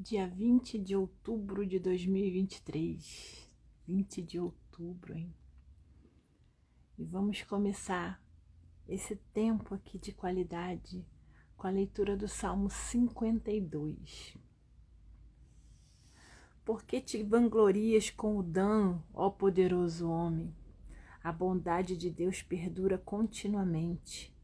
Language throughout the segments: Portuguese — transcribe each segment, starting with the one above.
Dia 20 de outubro de 2023. 20 de outubro, hein? E vamos começar esse tempo aqui de qualidade com a leitura do Salmo 52. Por que te vanglorias com o dano, ó poderoso homem? A bondade de Deus perdura continuamente.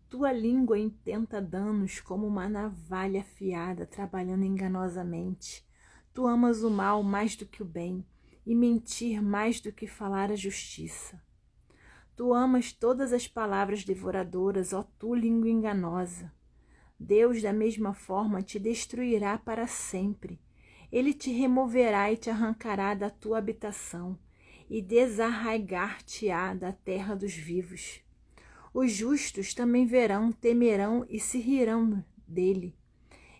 Tua língua intenta danos como uma navalha afiada, trabalhando enganosamente. Tu amas o mal mais do que o bem, e mentir mais do que falar a justiça. Tu amas todas as palavras devoradoras, ó tu língua enganosa. Deus, da mesma forma, te destruirá para sempre. Ele te removerá e te arrancará da tua habitação, e desarraigar-te-á da terra dos vivos. Os justos também verão, temerão e se rirão dele.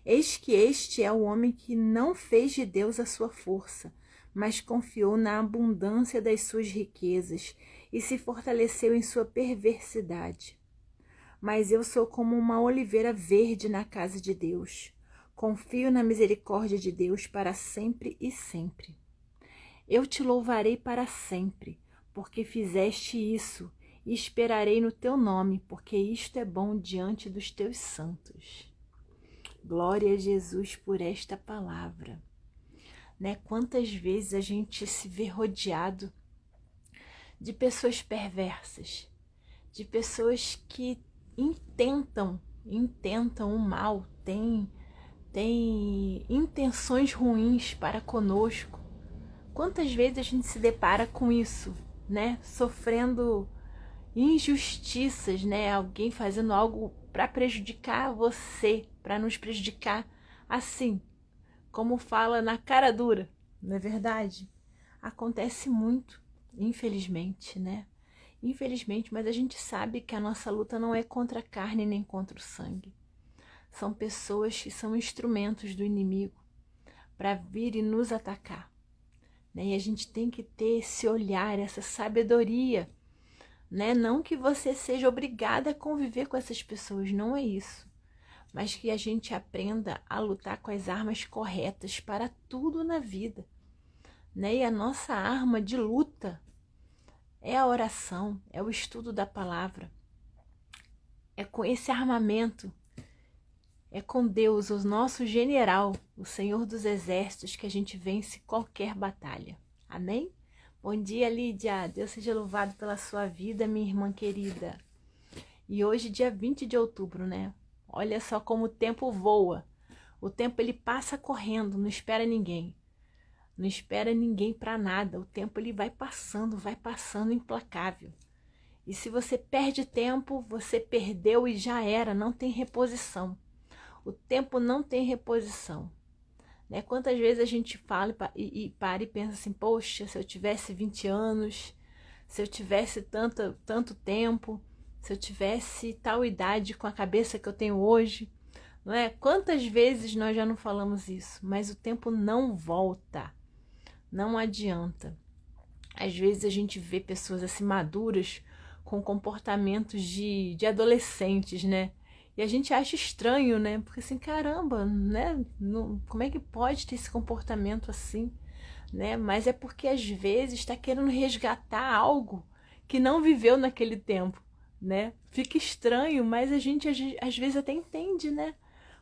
Eis que este é o homem que não fez de Deus a sua força, mas confiou na abundância das suas riquezas e se fortaleceu em sua perversidade. Mas eu sou como uma oliveira verde na casa de Deus. Confio na misericórdia de Deus para sempre e sempre. Eu te louvarei para sempre, porque fizeste isso, e esperarei no teu nome, porque isto é bom diante dos teus santos. Glória a Jesus por esta palavra. Né? Quantas vezes a gente se vê rodeado de pessoas perversas, de pessoas que intentam o mal, têm intenções ruins para conosco. Quantas vezes a gente se depara com isso, né? Sofrendo injustiças, né? Alguém fazendo algo para prejudicar você, para nos prejudicar assim, como fala na cara dura, não é verdade? Acontece muito, infelizmente, né? Infelizmente, mas a gente sabe que a nossa luta não é contra a carne nem contra o sangue. São pessoas que são instrumentos do inimigo para vir e nos atacar. Né? E a gente tem que ter esse olhar, essa sabedoria, né? Não que você seja obrigada a conviver com essas pessoas, não é isso. Mas que a gente aprenda a lutar com as armas corretas para tudo na vida. Né? E a nossa arma de luta é a oração, é o estudo da palavra. É com esse armamento, é com Deus, o nosso general, o Senhor dos Exércitos, que a gente vence qualquer batalha. Amém? Bom dia, Lídia. Deus seja louvado pela sua vida, minha irmã querida. E hoje, dia 20 de outubro, né? Olha só como o tempo voa. O tempo, ele passa correndo, não espera ninguém. Não espera ninguém para nada. O tempo, ele vai passando implacável. E se você perde tempo, você perdeu e já era, não tem reposição. O tempo não tem reposição. Né? Quantas vezes a gente fala e para e pensa assim, poxa, se eu tivesse 20 anos, se eu tivesse tanto tempo, se eu tivesse tal idade com a cabeça que eu tenho hoje, não é? Quantas vezes nós já não falamos isso? Mas o tempo não volta, não adianta. Às vezes a gente vê pessoas assim maduras com comportamentos de adolescentes, né? E a gente acha estranho, né? Porque assim, caramba, né? Como é que pode ter esse comportamento assim, né? Mas é porque às vezes está querendo resgatar algo que não viveu naquele tempo, né? Fica estranho, mas a gente às vezes até entende, né?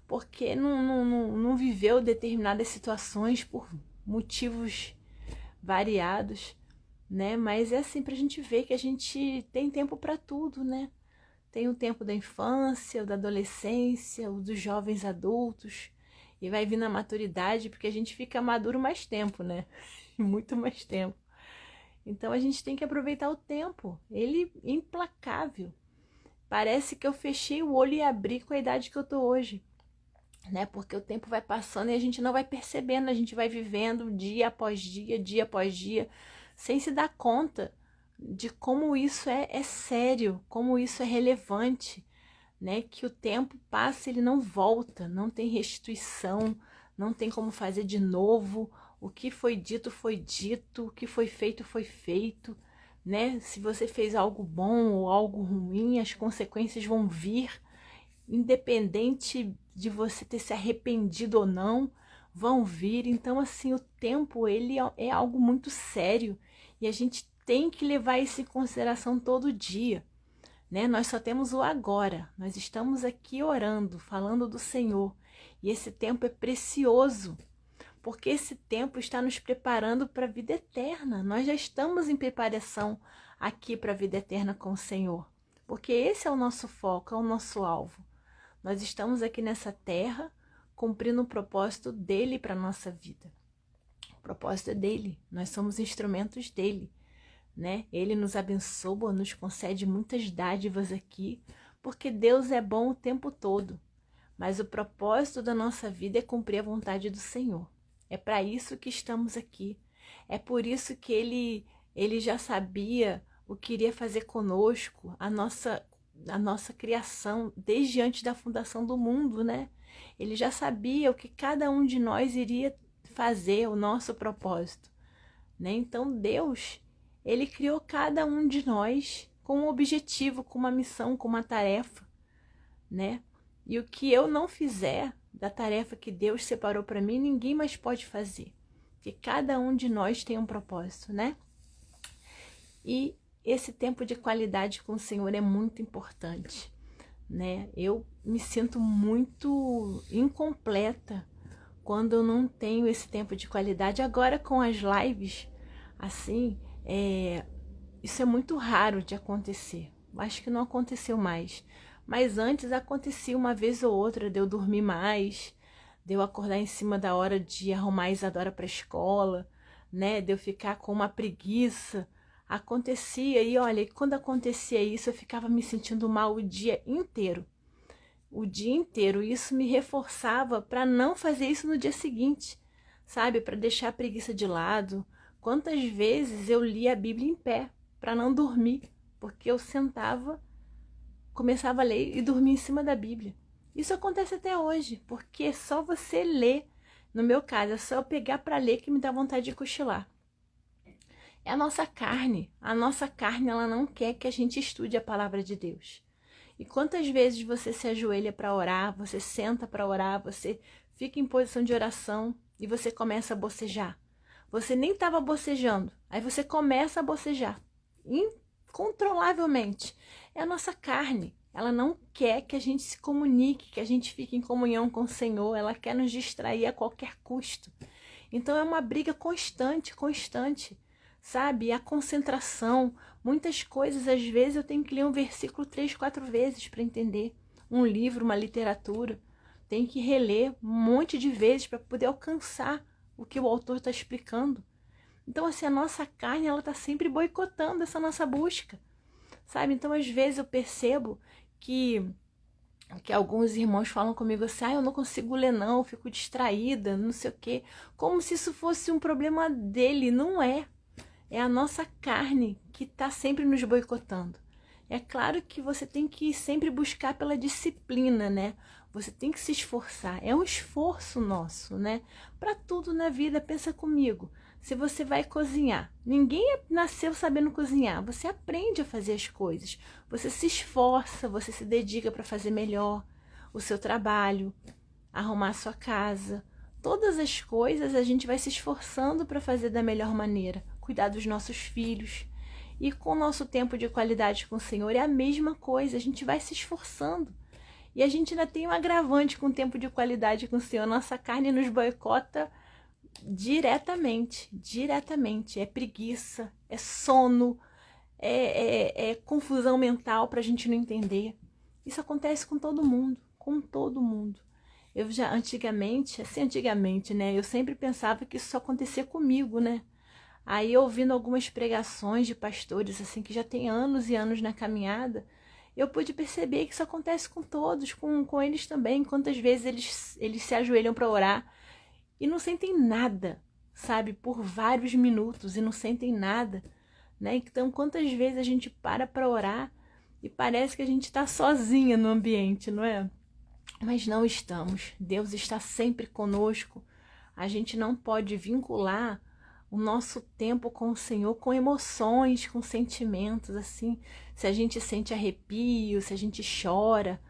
Porque não viveu determinadas situações por motivos variados, né? Mas é assim pra gente ver que a gente tem tempo para tudo, né? Tem o tempo da infância, o da adolescência, o dos jovens adultos, e vai vir na maturidade, porque a gente fica maduro mais tempo, né? Muito mais tempo. Então a gente tem que aproveitar o tempo, ele é implacável. Parece que eu fechei o olho e abri com a idade que eu tô hoje, né? Porque o tempo vai passando e a gente não vai percebendo, a gente vai vivendo dia após dia, sem se dar conta de como isso é sério, como isso é relevante, né? Que o tempo passa, ele não volta, não tem restituição, não tem como fazer de novo. O que foi dito, o que foi feito, né? Se você fez algo bom ou algo ruim, as consequências vão vir, independente de você ter se arrependido ou não, vão vir. Então, assim, o tempo, ele é algo muito sério e a gente tem que levar isso em consideração todo dia, né? Nós só temos o agora, nós estamos aqui orando, falando do Senhor, e esse tempo é precioso, porque esse tempo está nos preparando para a vida eterna. Nós já estamos em preparação aqui para a vida eterna com o Senhor, porque esse é o nosso foco, é o nosso alvo. Nós estamos aqui nessa terra cumprindo o propósito dele para a nossa vida. O propósito é dele, nós somos instrumentos dele, né? Ele nos abençoa, nos concede muitas dádivas aqui, porque Deus é bom o tempo todo. Mas o propósito da nossa vida é cumprir a vontade do Senhor. É para isso que estamos aqui. É por isso que ele já sabia o que iria fazer conosco, a nossa criação, desde antes da fundação do mundo, né? Ele já sabia o que cada um de nós iria fazer, o nosso propósito, né? Então Deus, ele criou cada um de nós com um objetivo, com uma missão, com uma tarefa, né? E o que eu não fizer da tarefa que Deus separou para mim, ninguém mais pode fazer. Porque cada um de nós tem um propósito, né? E esse tempo de qualidade com o Senhor é muito importante, né? Eu me sinto muito incompleta quando eu não tenho esse tempo de qualidade. Agora com as lives, assim, isso é muito raro de acontecer. Acho que não aconteceu mais. Mas antes acontecia uma vez ou outra de eu dormir mais, de eu acordar em cima da hora de arrumar a Isadora para a escola, né? De eu ficar com uma preguiça. Acontecia e olha, quando acontecia isso, eu ficava me sentindo mal o dia inteiro. O dia inteiro. Isso me reforçava para não fazer isso no dia seguinte, sabe? Para deixar a preguiça de lado. Quantas vezes eu li a Bíblia em pé para não dormir, porque eu sentava, começava a ler e dormia em cima da Bíblia. Isso acontece até hoje, porque é só você ler. No meu caso, é só eu pegar para ler que me dá vontade de cochilar. É a nossa carne. A nossa carne, ela não quer que a gente estude a palavra de Deus. E quantas vezes você se ajoelha para orar, você senta para orar, você fica em posição de oração e você começa a bocejar. Você nem estava bocejando, aí você começa a bocejar, incontrolavelmente. É a nossa carne. Ela não quer que a gente se comunique, que a gente fique em comunhão com o Senhor. Ela quer nos distrair a qualquer custo. Então é uma briga constante, constante. Sabe? A concentração, muitas coisas, às vezes eu tenho que ler um versículo 3, 4 vezes para entender. Um livro, uma literatura. Tenho que reler um monte de vezes para poder alcançar o que o autor está explicando. Então, assim, a nossa carne, ela está sempre boicotando essa nossa busca. Sabe? Então, às vezes eu percebo que alguns irmãos falam comigo assim, eu não consigo ler não, eu fico distraída, não sei o quê. Como se isso fosse um problema dele. Não é. É a nossa carne que está sempre nos boicotando. É claro que você tem que sempre buscar pela disciplina, né? Você tem que se esforçar. É um esforço nosso, né? Para tudo na vida, pensa comigo. Se você vai cozinhar, ninguém nasceu sabendo cozinhar. Você aprende a fazer as coisas. Você se esforça, você se dedica para fazer melhor o seu trabalho, arrumar a sua casa. Todas as coisas a gente vai se esforçando para fazer da melhor maneira. Cuidar dos nossos filhos. E com o nosso tempo de qualidade com o Senhor é a mesma coisa, a gente vai se esforçando. E a gente ainda tem um agravante com o tempo de qualidade com o Senhor. Nossa carne nos boicota diretamente, diretamente. É preguiça, é sono, é confusão mental para a gente não entender. Isso acontece com todo mundo, com todo mundo. Eu já antigamente, né? Eu sempre pensava que isso só acontecia comigo, né? Aí, ouvindo algumas pregações de pastores, assim, que já tem anos e anos na caminhada, eu pude perceber que isso acontece com todos, com eles também. Quantas vezes eles se ajoelham para orar e não sentem nada, sabe? Por vários minutos e não sentem nada, né? Então, quantas vezes a gente para orar e parece que a gente está sozinha no ambiente, não é? Mas não estamos. Deus está sempre conosco. A gente não pode vincular o nosso tempo com o Senhor com emoções, com sentimentos, assim. Se a gente sente arrepio, se a gente chora,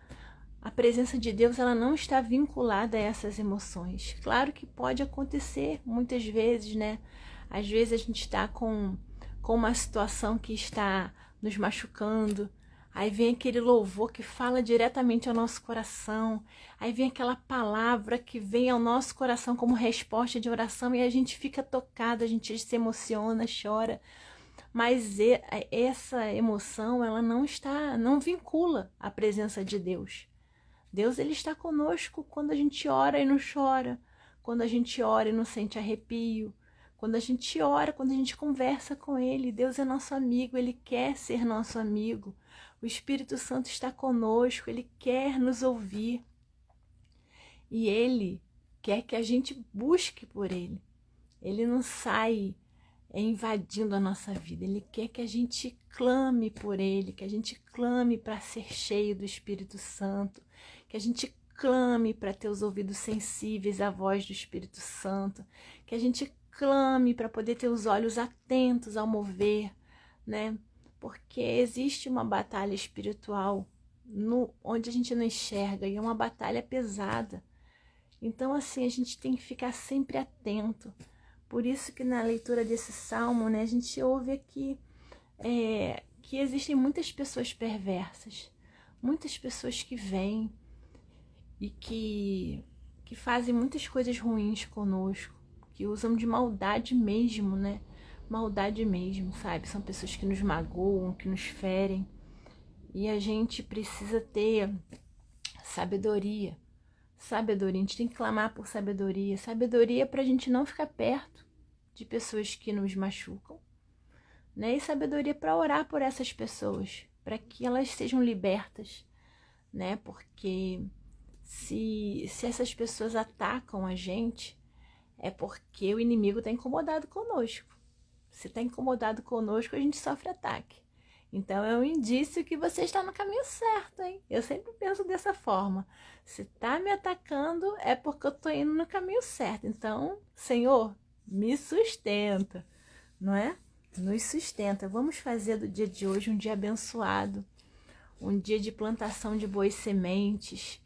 a presença de Deus, ela não está vinculada a essas emoções. Claro que pode acontecer muitas vezes, né? Às vezes a gente está com uma situação que está nos machucando, aí vem aquele louvor que fala diretamente ao nosso coração, aí vem aquela palavra que vem ao nosso coração como resposta de oração e a gente fica tocado, a gente se emociona, chora. Mas essa emoção, ela não vincula a presença de Deus. Deus, ele está conosco quando a gente ora e não chora, quando a gente ora e não sente arrepio, quando a gente ora, quando a gente conversa com ele. Deus é nosso amigo, ele quer ser nosso amigo. O Espírito Santo está conosco, ele quer nos ouvir. E ele quer que a gente busque por ele. Ele não sai invadindo a nossa vida. Ele quer que a gente clame por ele, que a gente clame para ser cheio do Espírito Santo, que a gente clame para ter os ouvidos sensíveis à voz do Espírito Santo, que a gente clame para poder ter os olhos atentos ao mover, né? Porque existe uma batalha espiritual onde a gente não enxerga, e é uma batalha pesada. Então, assim, a gente tem que ficar sempre atento. Por isso que na leitura desse salmo, né, a gente ouve aqui que existem muitas pessoas perversas, muitas pessoas que vêm e que fazem muitas coisas ruins conosco, que usam de maldade mesmo, né? Maldade mesmo, sabe? São pessoas que nos magoam, que nos ferem. E a gente precisa ter sabedoria. Sabedoria, a gente tem que clamar por sabedoria. Sabedoria para a gente não ficar perto de pessoas que nos machucam, né? E sabedoria para orar por essas pessoas, para que elas sejam libertas, né? Porque se essas pessoas atacam a gente, é porque o inimigo está incomodado conosco. Se está incomodado conosco, a gente sofre ataque. Então é um indício que você está no caminho certo, hein? Eu sempre penso dessa forma. Se está me atacando, é porque eu estou indo no caminho certo. Então, Senhor, me sustenta, não é? Nos sustenta. Vamos fazer do dia de hoje um dia abençoado, um dia de plantação de boas sementes,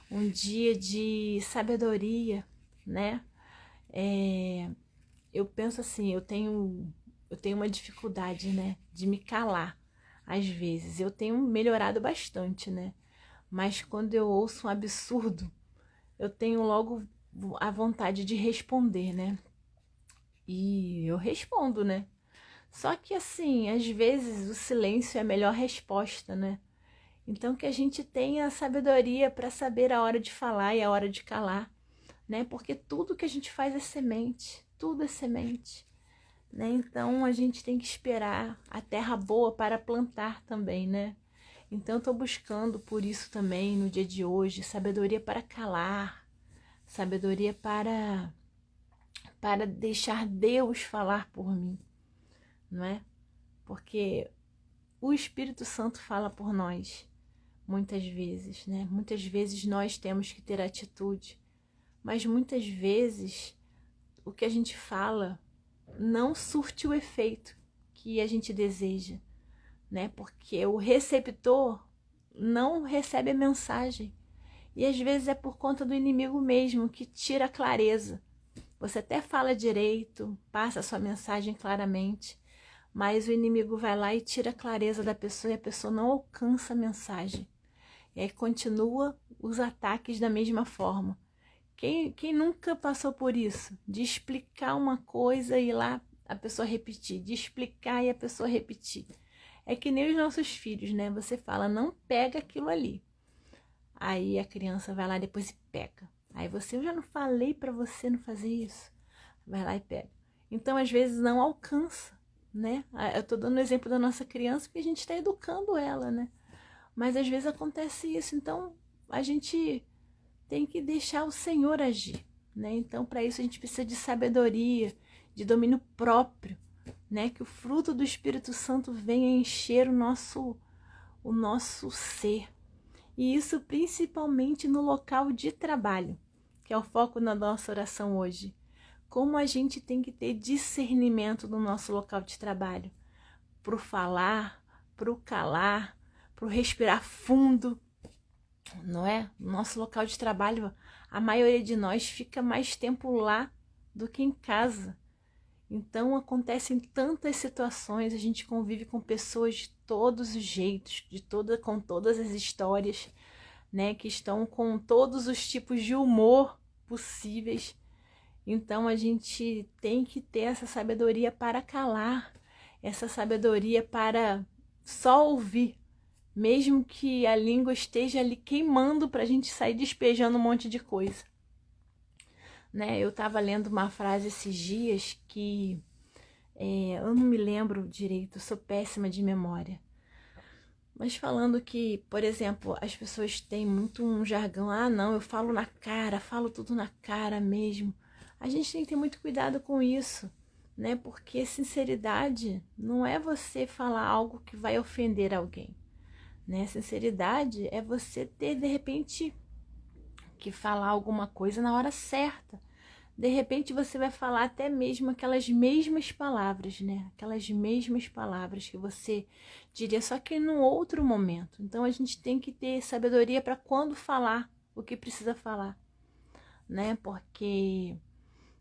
um dia de sabedoria, né? Eu penso assim, eu tenho uma dificuldade, né, de me calar. Às vezes eu tenho melhorado bastante, né? Mas quando eu ouço um absurdo, eu tenho logo a vontade de responder, né? E eu respondo, né? Só que assim, às vezes o silêncio é a melhor resposta, né? Então que a gente tenha sabedoria para saber a hora de falar e a hora de calar, né? Porque tudo que a gente faz é semente, tudo é semente, né? Então a gente tem que esperar a terra boa para plantar também, né? Então eu estou buscando por isso também no dia de hoje, sabedoria para calar, sabedoria para deixar Deus falar por mim, não é? Porque o Espírito Santo fala por nós muitas vezes, né? Muitas vezes nós temos que ter atitude, mas muitas vezes o que a gente fala não surte o efeito que a gente deseja, né? Porque o receptor não recebe a mensagem. E às vezes é por conta do inimigo mesmo que tira a clareza. Você até fala direito, passa a sua mensagem claramente, mas o inimigo vai lá e tira a clareza da pessoa e a pessoa não alcança a mensagem. E aí continua os ataques da mesma forma. Quem nunca passou por isso? De explicar uma coisa e ir lá a pessoa repetir, de explicar e a pessoa repetir. É que nem os nossos filhos, né? Você fala, não pega aquilo ali. Aí a criança vai lá depois e pega. Aí eu já não falei para você não fazer isso. Vai lá e pega. Então, às vezes, não alcança, né? Eu tô dando o exemplo da nossa criança porque a gente está educando ela, né? Mas às vezes acontece isso. Então, a gente tem que deixar o Senhor agir, né? Então, para isso, a gente precisa de sabedoria, de domínio próprio, né? Que o fruto do Espírito Santo venha encher o nosso ser. E isso principalmente no local de trabalho, que é o foco na nossa oração hoje. Como a gente tem que ter discernimento no nosso local de trabalho, para o falar, para o calar, para o respirar fundo, não é? No nosso local de trabalho, a maioria de nós fica mais tempo lá do que em casa. Então acontecem tantas situações, a gente convive com pessoas de todos os jeitos, com todas as histórias, né, que estão com todos os tipos de humor possíveis. Então a gente tem que ter essa sabedoria para calar, essa sabedoria para só ouvir, mesmo que a língua esteja ali queimando para a gente sair despejando um monte de coisa. Né? Eu estava lendo uma frase esses dias que eu não me lembro direito, sou péssima de memória. Mas falando que, por exemplo, as pessoas têm muito um jargão, não, eu falo na cara, falo tudo na cara mesmo. A gente tem que ter muito cuidado com isso, né? Porque sinceridade não é você falar algo que vai ofender alguém, né? Sinceridade é você ter, de repente, que falar alguma coisa na hora certa. De repente você vai falar até mesmo aquelas mesmas palavras, né? Aquelas mesmas palavras que você diria, só que num outro momento. Então a gente tem que ter sabedoria para quando falar o que precisa falar, né? Porque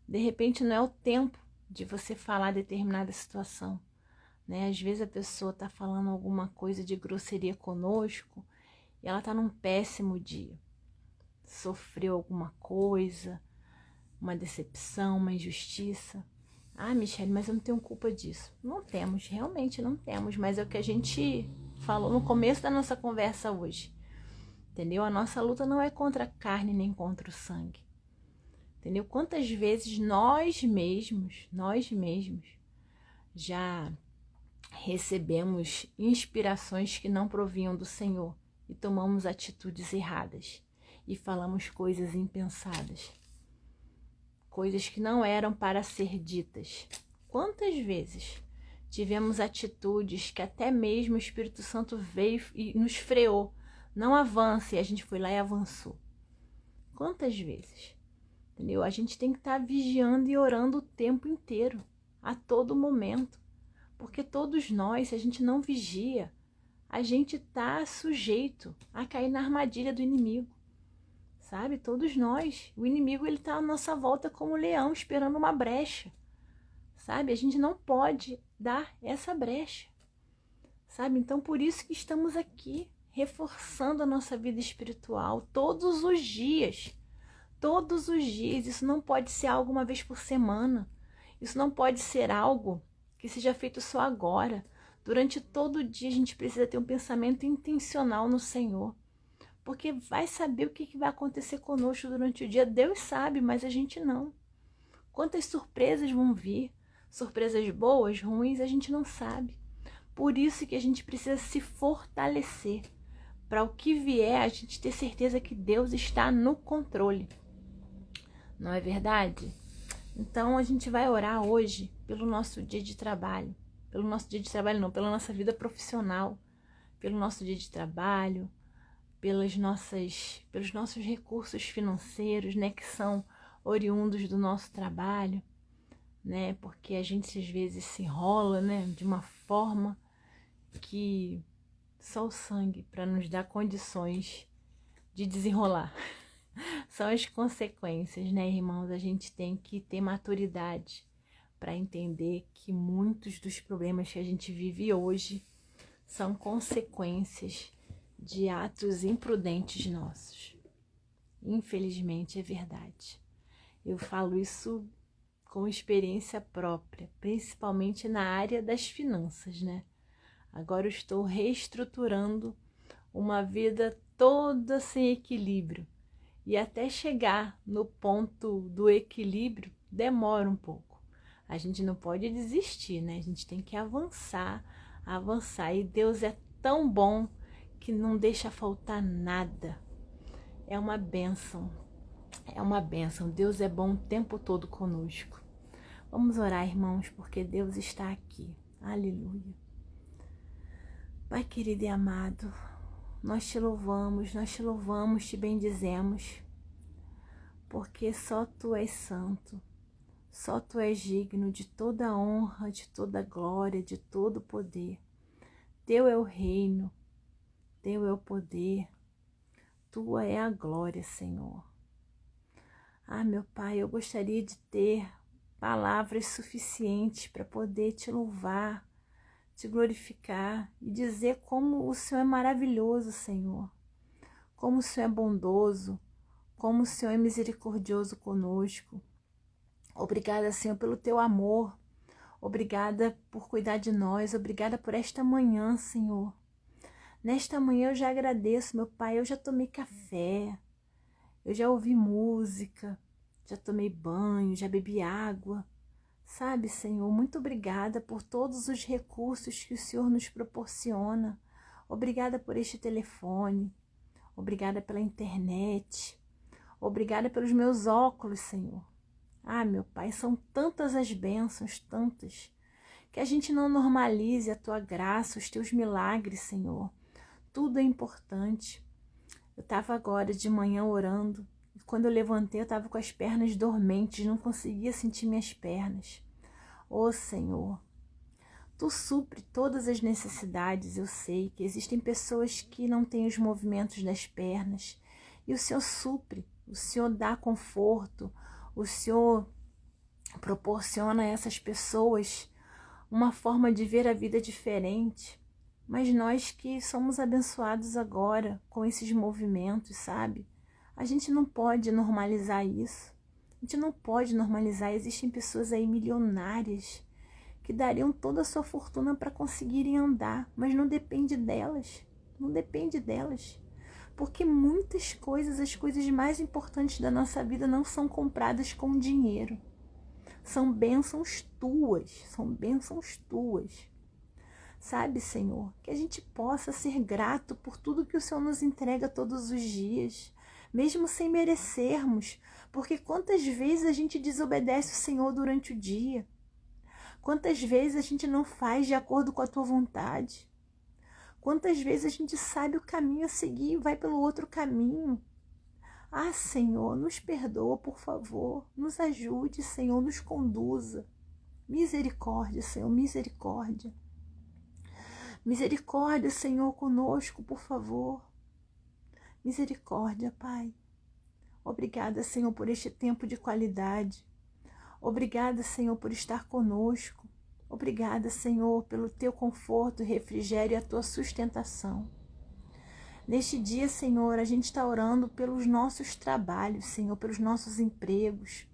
de repente não é o tempo de você falar determinada situação, né? Às vezes a pessoa está falando alguma coisa de grosseria conosco e ela está num péssimo dia. Sofreu alguma coisa, uma decepção, uma injustiça. Michele, mas eu não tenho culpa disso. Não temos, realmente não temos, mas é o que a gente falou no começo da nossa conversa hoje. Entendeu? A nossa luta não é contra a carne nem contra o sangue. Entendeu? Quantas vezes nós mesmos já recebemos inspirações que não provinham do Senhor e tomamos atitudes erradas e falamos coisas impensadas. Coisas que não eram para ser ditas. Quantas vezes tivemos atitudes que até mesmo o Espírito Santo veio e nos freou? Não avance, e a gente foi lá e avançou. Quantas vezes? Entendeu? A gente tem que estar vigiando e orando o tempo inteiro, a todo momento. Porque todos nós, se a gente não vigia, a gente está sujeito a cair na armadilha do inimigo. Sabe? Todos nós. O inimigo, ele tá à nossa volta como um leão, esperando uma brecha. Sabe? A gente não pode dar essa brecha. Sabe? Então, por isso que estamos aqui, reforçando a nossa vida espiritual todos os dias. Todos os dias. Isso não pode ser algo uma vez por semana. Isso não pode ser algo que seja feito só agora. Durante todo o dia, a gente precisa ter um pensamento intencional no Senhor. Porque vai saber o que vai acontecer conosco durante o dia. Deus sabe, mas a gente não. Quantas surpresas vão vir? Surpresas boas, ruins, a gente não sabe. Por isso que a gente precisa se fortalecer. Para o que vier, a gente ter certeza que Deus está no controle. Não é verdade? Então a gente vai orar hoje pelo nosso dia de trabalho. Pelo nosso dia de trabalho não, pela nossa vida profissional. Pelo nosso dia de trabalho. Pelos nossos recursos financeiros, né, que são oriundos do nosso trabalho, né, porque a gente às vezes se enrola, né, de uma forma que só o sangue para nos dar condições de desenrolar. São as consequências, né, irmãos? A gente tem que ter maturidade para entender que muitos dos problemas que a gente vive hoje são consequências de atos imprudentes nossos. Infelizmente é verdade. Eu falo isso com experiência própria, principalmente na área das finanças, né? Agora eu estou reestruturando uma vida toda sem equilíbrio. E até chegar no ponto do equilíbrio demora um pouco. A gente não pode desistir, né? A gente tem que avançar. E Deus é tão bom que não deixa faltar nada. É uma bênção. Deus é bom o tempo todo conosco. Vamos orar, irmãos, porque Deus está aqui. Aleluia. Pai querido e amado, nós te louvamos, te bendizemos, porque só Tu és santo, só Tu és digno de toda honra, de toda glória, de todo poder. Teu é o reino, Teu é o poder. tua é a glória, Senhor. Ah, meu Pai, eu gostaria de ter palavras suficientes para poder te louvar, te glorificar e dizer como o Senhor é maravilhoso, Senhor. Como o Senhor é bondoso, como o Senhor é misericordioso conosco. Obrigada, Senhor, pelo teu amor. Obrigada por cuidar de nós. Obrigada por esta manhã, Senhor. Nesta manhã eu já agradeço, meu Pai. Eu já tomei café, eu já ouvi música, já tomei banho, já bebi água. Sabe, Senhor, muito obrigada por todos os recursos que o Senhor nos proporciona. Obrigada por este telefone. Obrigada pela internet. Obrigada pelos meus óculos, Senhor. Ah, meu Pai, são tantas as bênçãos, tantas, que a gente não normalize a tua graça, os teus milagres, Senhor. Tudo é importante. Eu estava agora de manhã orando, e quando eu levantei eu estava com as pernas dormentes, não conseguia sentir minhas pernas. Ô Senhor, tu supre todas as necessidades. Eu sei que existem pessoas que não têm os movimentos das pernas, e o Senhor supre, o Senhor dá conforto, o Senhor proporciona a essas pessoas uma forma de ver a vida diferente. Mas nós que somos abençoados agora com esses movimentos, sabe? A gente não pode normalizar isso. A gente não pode normalizar. Existem pessoas aí milionárias que dariam toda a sua fortuna para conseguirem andar, mas não depende delas. Não depende delas. Porque muitas coisas, as coisas mais importantes da nossa vida não são compradas com dinheiro. São bênçãos tuas, são bênçãos tuas. Sabe, Senhor, que a gente possa ser grato por tudo que o Senhor nos entrega todos os dias, mesmo sem merecermos, porque quantas vezes a gente desobedece o Senhor durante o dia? Quantas vezes a gente não faz de acordo com a tua vontade? Quantas vezes a gente sabe o caminho a seguir e vai pelo outro caminho? Ah, Senhor, nos perdoa, por favor. Nos ajude, Senhor, nos conduza. Misericórdia, Senhor, misericórdia. Misericórdia, Senhor, conosco, por favor. Misericórdia, Pai. Obrigada, Senhor, por este tempo de qualidade. Obrigada, Senhor, por estar conosco. Obrigada, Senhor, pelo teu conforto, refrigério e a tua sustentação. Neste dia, Senhor, a gente está orando pelos nossos trabalhos, Senhor, pelos nossos empregos.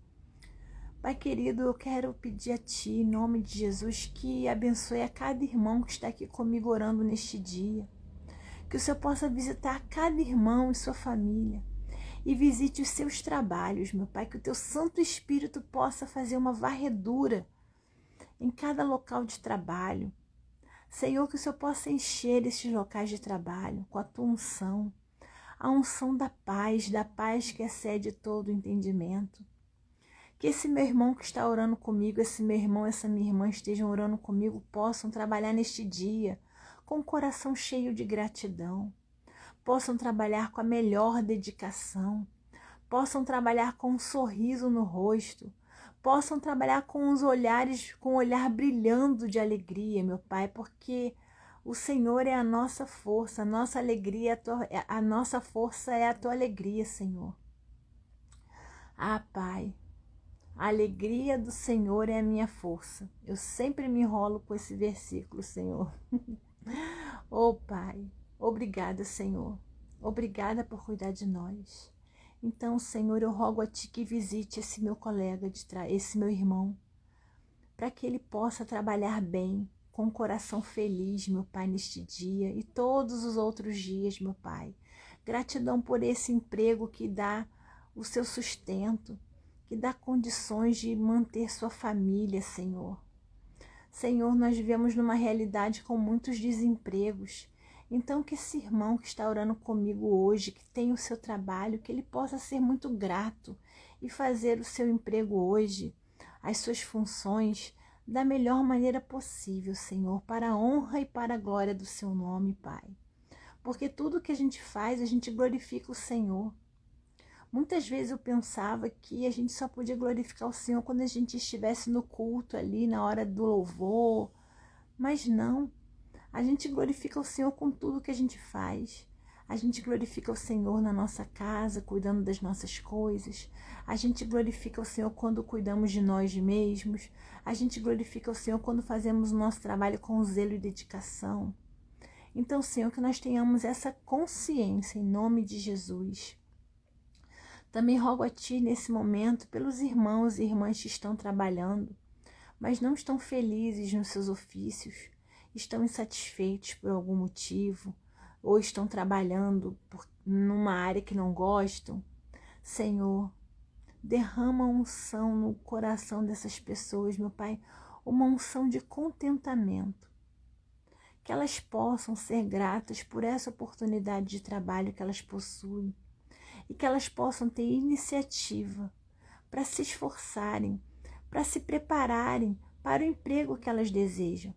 Pai querido, eu quero pedir a Ti, em nome de Jesus, que abençoe a cada irmão que está aqui comigo orando neste dia. Que o Senhor possa visitar cada irmão e sua família e visite os seus trabalhos, meu Pai. Que o Teu Santo Espírito possa fazer uma varredura em cada local de trabalho. Senhor, que o Senhor possa encher esses locais de trabalho com a Tua unção, a unção da paz que excede todo o entendimento. Que esse meu irmão que está orando comigo, esse meu irmão, essa minha irmã estejam orando comigo, possam trabalhar neste dia com o coração cheio de gratidão, possam trabalhar com a melhor dedicação, possam trabalhar com um sorriso no rosto, possam trabalhar com os olhares, com o olhar brilhando de alegria, meu Pai, porque o Senhor é a nossa força, a nossa alegria, a nossa força é a Tua alegria, Senhor. Ah, Pai, a alegria do Senhor é a minha força. Eu sempre me enrolo com esse versículo, Senhor. Oh, Pai, obrigada, Senhor. Obrigada por cuidar de nós. Então, Senhor, eu rogo a Ti que visite esse meu colega, esse meu irmão, para que ele possa trabalhar bem, com o coração feliz, meu Pai, neste dia e todos os outros dias, meu Pai. Gratidão por esse emprego que dá o seu sustento, que dá condições de manter sua família, Senhor. Senhor, nós vivemos numa realidade com muitos desempregos. Então, que esse irmão que está orando comigo hoje, que tem o seu trabalho, que ele possa ser muito grato e fazer o seu emprego hoje, as suas funções, da melhor maneira possível, Senhor, para a honra e para a glória do seu nome, Pai. Porque tudo que a gente faz, a gente glorifica o Senhor. Muitas vezes eu pensava que a gente só podia glorificar o Senhor quando a gente estivesse no culto ali, na hora do louvor. Mas não, a gente glorifica o Senhor com tudo que a gente faz. A gente glorifica o Senhor na nossa casa, cuidando das nossas coisas. A gente glorifica o Senhor quando cuidamos de nós mesmos. A gente glorifica o Senhor quando fazemos o nosso trabalho com zelo e dedicação. Então, Senhor, que nós tenhamos essa consciência em nome de Jesus. Também rogo a Ti nesse momento pelos irmãos e irmãs que estão trabalhando, mas não estão felizes nos seus ofícios, estão insatisfeitos por algum motivo, ou estão trabalhando numa área que não gostam. Senhor, derrama unção no coração dessas pessoas, meu Pai, uma unção de contentamento, que elas possam ser gratas por essa oportunidade de trabalho que elas possuem e que elas possam ter iniciativa para se esforçarem, para se prepararem para o emprego que elas desejam,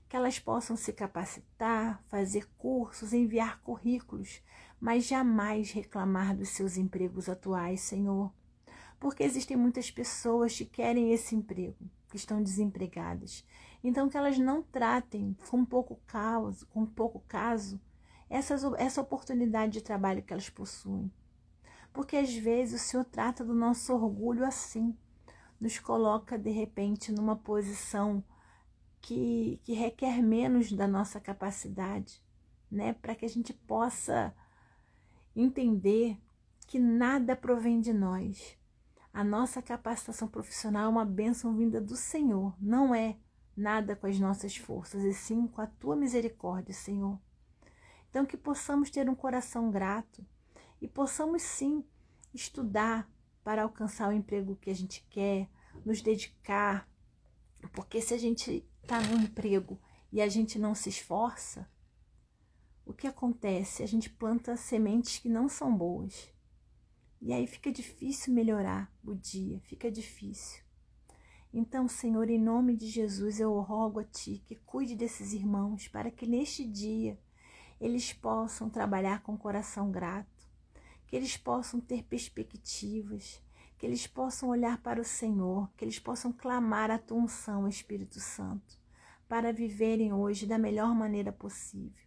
que elas possam se capacitar, fazer cursos, enviar currículos, mas jamais reclamar dos seus empregos atuais, Senhor, porque existem muitas pessoas que querem esse emprego, que estão desempregadas. Então, que elas não tratem com pouco caso essa oportunidade de trabalho que elas possuem. Porque às vezes o Senhor trata do nosso orgulho assim, nos coloca de repente numa posição que requer menos da nossa capacidade, né? Para que a gente possa entender que nada provém de nós. A nossa capacitação profissional é uma bênção vinda do Senhor, não é nada com as nossas forças, e sim com a Tua misericórdia, Senhor. Então que possamos ter um coração grato e possamos sim estudar para alcançar o emprego que a gente quer, nos dedicar, porque se a gente está no emprego e a gente não se esforça, o que acontece? A gente planta sementes que não são boas. E aí fica difícil melhorar o dia, fica difícil. Então, Senhor, em nome de Jesus, eu rogo a Ti que cuide desses irmãos para que neste dia eles possam trabalhar com coração grato, que eles possam ter perspectivas, que eles possam olhar para o Senhor, que eles possam clamar a Tua unção, Espírito Santo, para viverem hoje da melhor maneira possível.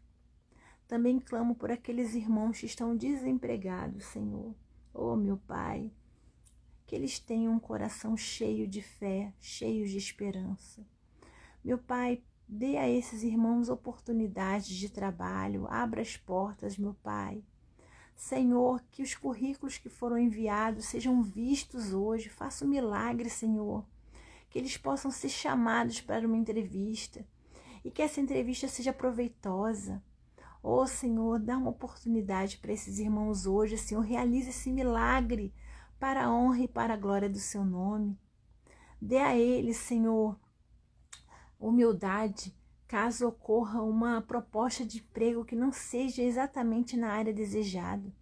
Também clamo por aqueles irmãos que estão desempregados, Senhor. Oh, meu Pai, que eles tenham um coração cheio de fé, cheio de esperança. Meu Pai, dê a esses irmãos oportunidades de trabalho, abra as portas, meu Pai. Senhor, que os currículos que foram enviados sejam vistos hoje, faça um milagre, Senhor. Que eles possam ser chamados para uma entrevista e que essa entrevista seja proveitosa. Oh, Senhor, dá uma oportunidade para esses irmãos hoje, Senhor, realize esse milagre para a honra e para a glória do Seu nome. Dê a eles, Senhor, humildade, caso ocorra uma proposta de emprego que não seja exatamente na área desejada,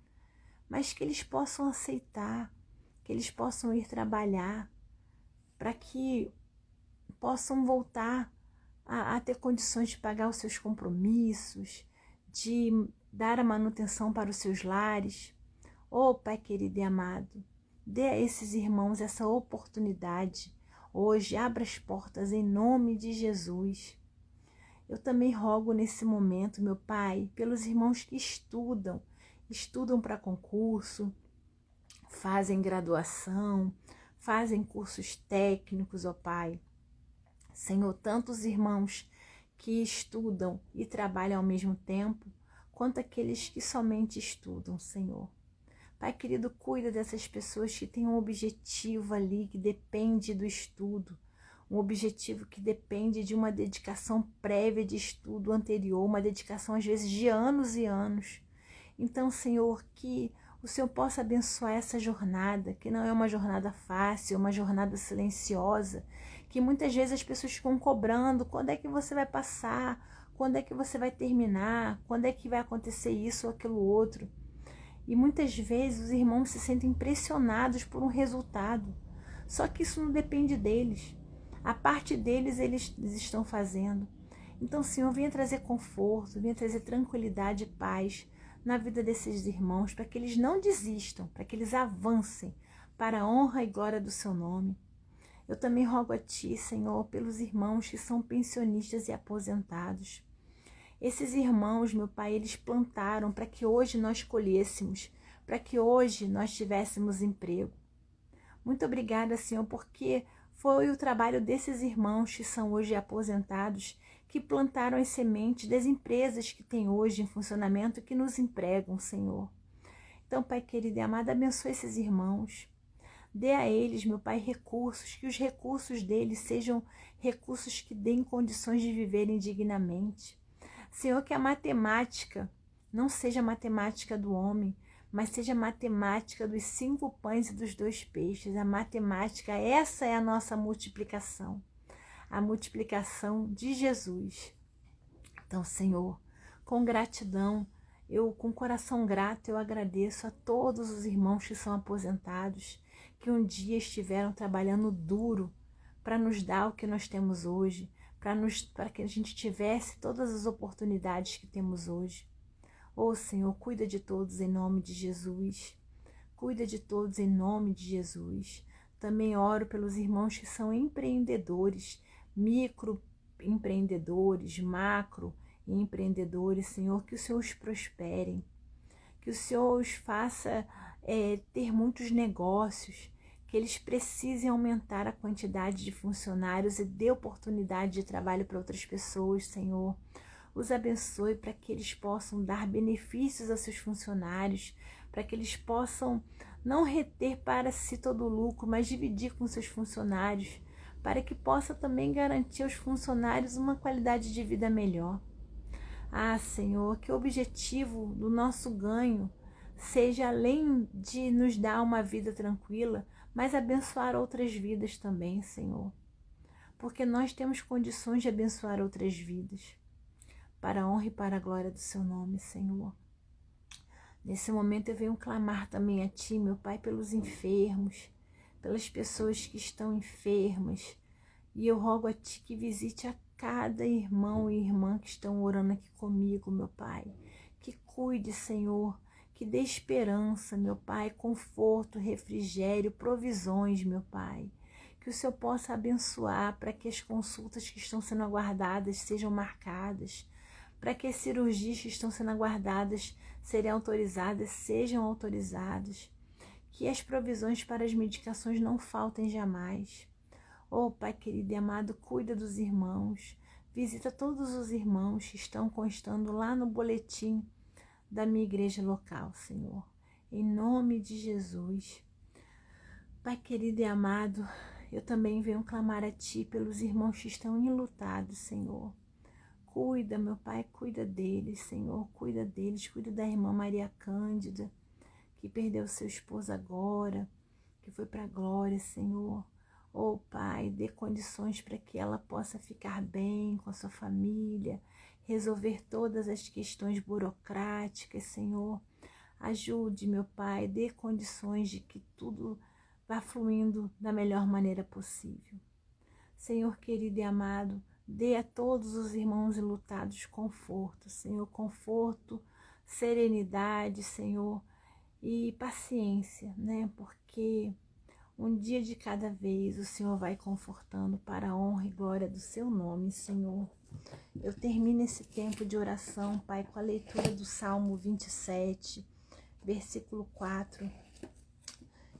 mas que eles possam aceitar, que eles possam ir trabalhar, para que possam voltar a ter condições de pagar os seus compromissos, de dar a manutenção para os seus lares. Oh, Pai querido e amado, dê a esses irmãos essa oportunidade. Hoje, abra as portas em nome de Jesus. Eu também rogo nesse momento, meu Pai, pelos irmãos que estudam para concurso, fazem graduação, fazem cursos técnicos, ó Pai. Senhor, tantos irmãos que estudam e trabalham ao mesmo tempo, quanto aqueles que somente estudam, Senhor. Pai querido, cuida dessas pessoas que têm um objetivo ali que depende do estudo, um objetivo que depende de uma dedicação prévia de estudo anterior, uma dedicação às vezes de anos e anos. Então, Senhor, que o Senhor possa abençoar essa jornada, que não é uma jornada fácil, é uma jornada silenciosa, que muitas vezes as pessoas ficam cobrando, quando é que você vai passar, quando é que você vai terminar, quando é que vai acontecer isso ou aquilo outro. E muitas vezes os irmãos se sentem pressionados por um resultado, só que isso não depende deles. A parte deles eles estão fazendo. Então, Senhor, venha trazer conforto, venha trazer tranquilidade e paz na vida desses irmãos, para que eles não desistam, para que eles avancem para a honra e glória do Seu nome. Eu também rogo a Ti, Senhor, pelos irmãos que são pensionistas e aposentados. Esses irmãos, meu Pai, eles plantaram para que hoje nós colhêssemos, para que hoje nós tivéssemos emprego. Muito obrigada, Senhor, porque foi o trabalho desses irmãos que são hoje aposentados, que plantaram as sementes das empresas que tem hoje em funcionamento, que nos empregam, Senhor. Então, Pai querido e amado, abençoe esses irmãos. Dê a eles, meu Pai, recursos, que os recursos deles sejam recursos que deem condições de viverem dignamente. Senhor, que a matemática não seja a matemática do homem, mas seja a matemática dos 5 pães e dos 2 peixes. A matemática, essa é a nossa multiplicação. A multiplicação de Jesus. Então, Senhor, com gratidão, com coração grato, eu agradeço a todos os irmãos que são aposentados, que um dia estiveram trabalhando duro para nos dar o que nós temos hoje, para que a gente tivesse todas as oportunidades que temos hoje. Senhor, cuida de todos em nome de Jesus. Cuida de todos em nome de Jesus. Também oro pelos irmãos que são empreendedores, microempreendedores, macroempreendedores, Senhor, que o Senhor os prospere, que o Senhor os faça ter muitos negócios, que eles precisem aumentar a quantidade de funcionários e dê oportunidade de trabalho para outras pessoas, Senhor. Os abençoe para que eles possam dar benefícios a seus funcionários, para que eles possam não reter para si todo o lucro, mas dividir com seus funcionários, para que possa também garantir aos funcionários uma qualidade de vida melhor. Senhor, que o objetivo do nosso ganho seja, além de nos dar uma vida tranquila, mas abençoar outras vidas também, Senhor. Porque nós temos condições de abençoar outras vidas, para a honra e para a glória do seu nome, Senhor. Nesse momento eu venho clamar também a Ti, meu Pai, pelos enfermos, pelas pessoas que estão enfermas, e eu rogo a Ti que visite a cada irmão e irmã que estão orando aqui comigo, meu Pai. Que cuide, Senhor, que dê esperança, meu Pai, conforto, refrigério, provisões, meu Pai. Que o Senhor possa abençoar para que as consultas que estão sendo aguardadas sejam marcadas, para que as cirurgias que estão sendo aguardadas serem autorizadas, sejam autorizadas. Que as provisões para as medicações não faltem jamais. Pai querido e amado, cuida dos irmãos, visita todos os irmãos que estão constando lá no boletim da minha igreja local, Senhor, em nome de Jesus. Pai querido e amado, eu também venho clamar a Ti pelos irmãos que estão enlutados, Senhor. Cuida, meu Pai, cuida deles, Senhor, cuida deles, cuida da irmã Maria Cândida, que perdeu seu esposo agora, que foi para a glória, Senhor. Pai, dê condições para que ela possa ficar bem com a sua família, resolver todas as questões burocráticas, Senhor. Ajude, meu Pai, dê condições de que tudo vá fluindo da melhor maneira possível. Senhor querido e amado, dê a todos os irmãos enlutados conforto, Senhor, conforto, serenidade, Senhor, e paciência, né? Porque um dia de cada vez o Senhor vai confortando para a honra e glória do seu nome, Senhor. Eu termino esse tempo de oração, Pai, com a leitura do Salmo 27, versículo 4,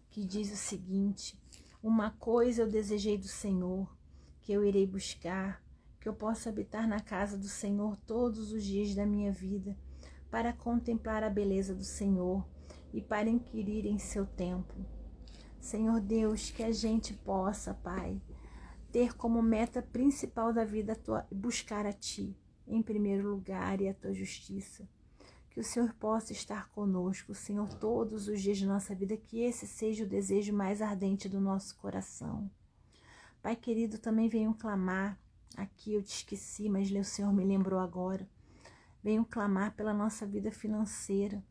que diz o seguinte: uma coisa eu desejei do Senhor, que eu irei buscar, que eu possa habitar na casa do Senhor todos os dias da minha vida, para contemplar a beleza do Senhor e para inquirir em seu templo. Senhor Deus, que a gente possa, Pai, ter como meta principal da vida buscar a Ti, em primeiro lugar, e a Tua justiça. Que o Senhor possa estar conosco, Senhor, todos os dias de nossa vida, que esse seja o desejo mais ardente do nosso coração. Pai querido, também venho clamar, aqui eu te esqueci, mas o Senhor me lembrou agora, venho clamar pela nossa vida financeira.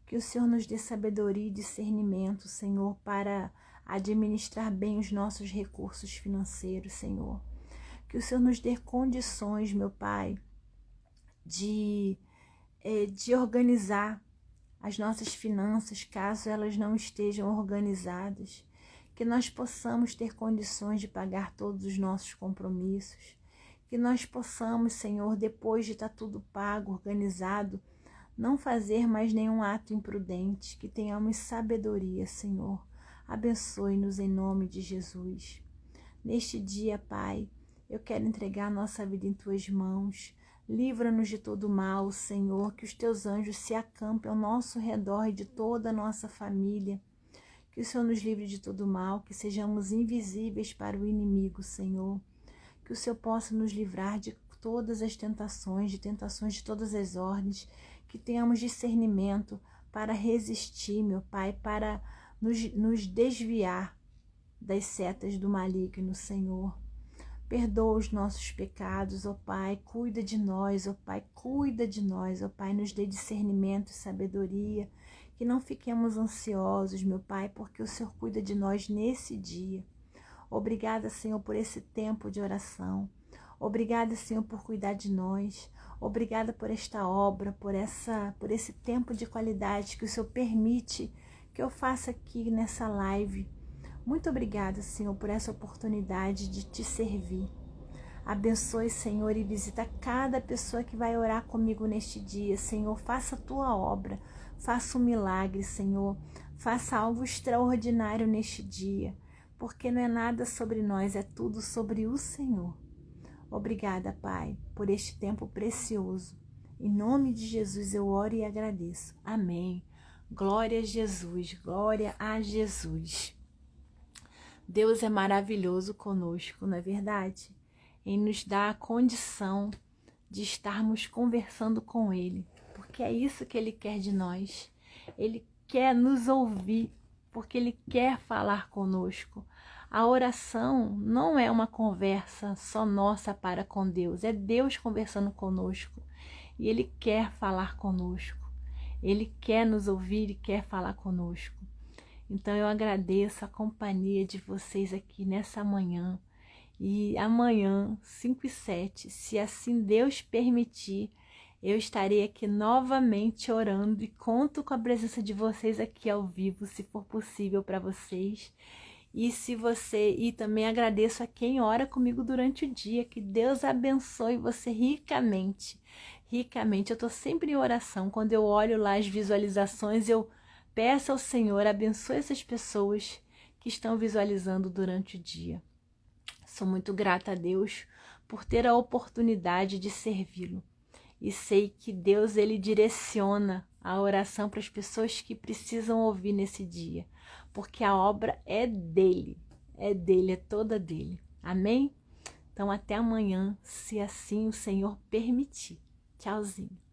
Que o Senhor nos dê sabedoria e discernimento, Senhor, para administrar bem os nossos recursos financeiros, Senhor. Que o Senhor nos dê condições, meu Pai, de organizar as nossas finanças, caso elas não estejam organizadas. Que nós possamos ter condições de pagar todos os nossos compromissos. que nós possamos, Senhor, depois de estar tudo pago, organizado, não fazer mais nenhum ato imprudente, que tenhamos sabedoria, Senhor. Abençoe-nos em nome de Jesus. Neste dia, Pai, eu quero entregar a nossa vida em Tuas mãos. Livra-nos de todo mal, Senhor, que os Teus anjos se acampem ao nosso redor e de toda a nossa família. Que o Senhor nos livre de todo mal, que sejamos invisíveis para o inimigo, Senhor. Que o Senhor possa nos livrar de todas as tentações, de todas as ordens, que tenhamos discernimento para resistir, meu Pai, para nos desviar das setas do maligno, Senhor. Perdoa os nossos pecados, ó Pai, cuida de nós, ó Pai, cuida de nós, ó Pai, nos dê discernimento e sabedoria, que não fiquemos ansiosos, meu Pai, porque o Senhor cuida de nós nesse dia. Obrigada, Senhor, por esse tempo de oração. Obrigada, Senhor, por cuidar de nós. Obrigada por esta obra, por esse tempo de qualidade que o Senhor permite que eu faça aqui nessa live. Muito obrigada, Senhor, por essa oportunidade de te servir. Abençoe, Senhor, e visita cada pessoa que vai orar comigo neste dia. Senhor, faça a tua obra, faça um milagre, Senhor. Faça algo extraordinário neste dia, porque não é nada sobre nós, é tudo sobre o Senhor. Obrigada, Pai, por este tempo precioso. Em nome de Jesus eu oro e agradeço. Amém. Glória a Jesus, glória a Jesus. Deus é maravilhoso conosco, não é verdade? Em nos dar a condição de estarmos conversando com Ele, porque é isso que Ele quer de nós. Ele quer nos ouvir, porque Ele quer falar conosco. A oração não é uma conversa só nossa para com Deus, é Deus conversando conosco. E Ele quer falar conosco. Ele quer nos ouvir e quer falar conosco. Então eu agradeço a companhia de vocês aqui nessa manhã. E amanhã, 5h07, se assim Deus permitir, eu estarei aqui novamente orando e conto com a presença de vocês aqui ao vivo, se for possível para vocês. E também agradeço a quem ora comigo durante o dia, que Deus abençoe você ricamente, ricamente. Eu estou sempre em oração, quando eu olho lá as visualizações, eu peço ao Senhor, abençoe essas pessoas que estão visualizando durante o dia. Sou muito grata a Deus por ter a oportunidade de servi-lo. E sei que Deus, Ele direciona a oração para as pessoas que precisam ouvir nesse dia. Porque a obra é dele, é toda dele. Amém? Então até amanhã, se assim o Senhor permitir. Tchauzinho.